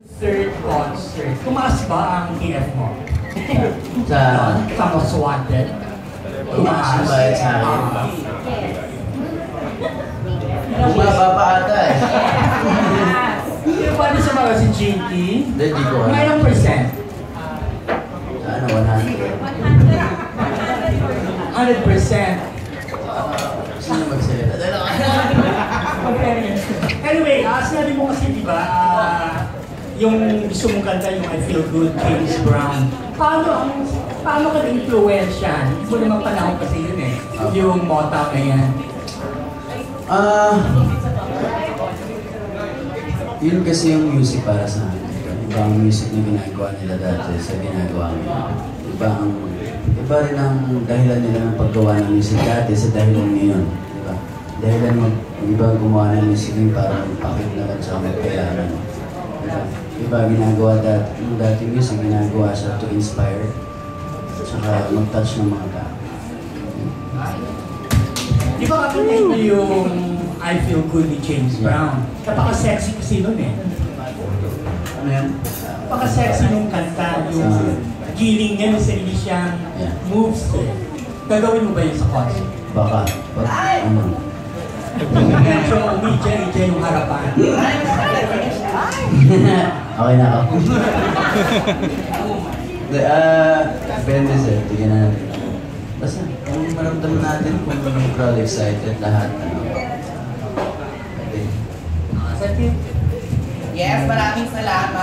Third concert, tumaas ba ang TF mo? Sa Most Wanted? Tumaas ba sa akin? Bumaba pa ata eh. Hindi ba rin sa mga si Jinky? Hindi ko. Ngayong percent? Ano, 100? 100%. Sino magsalita? Okay. Anyway, sinabi mo kasi diba, yung gusto mong kanta, yung I Feel Good, James Brown. Paano ka na-influensyan? Hindi mo naman panahon kasi yun eh. Yung Motown na yan. Yun kasi yung music para sa akin. Iba ang music na ginagawa nila dati sa ginagawa nila. Iba rin ang dahilan nila ng paggawa ng music dati sa dahilan ngayon. Diba? Dahilan yung iba gumawa ng music ngayon para magpakitlakan sa magpayaran. Diba? Iba ginagawa dati, yung dati music ginagawa siya to inspire saka mag-touch ng mga tao. Di ba kakantay mo yung I Feel Good ni James Brown? Napaka-sexy kasi nun eh. Ano yan? Napaka-sexy nung kanta, yung giling niya, may sarili siyang moves eh. Gagawin mo ba yun sa concert? Baka. Ano? Medyo umidya-idya yung harapan. Okay na ako. Depende sir, tignan na natin. Basta, kung maramdaman natin kung crowd excited, lahat, ano. Sa tip. Yes, maraming salamat.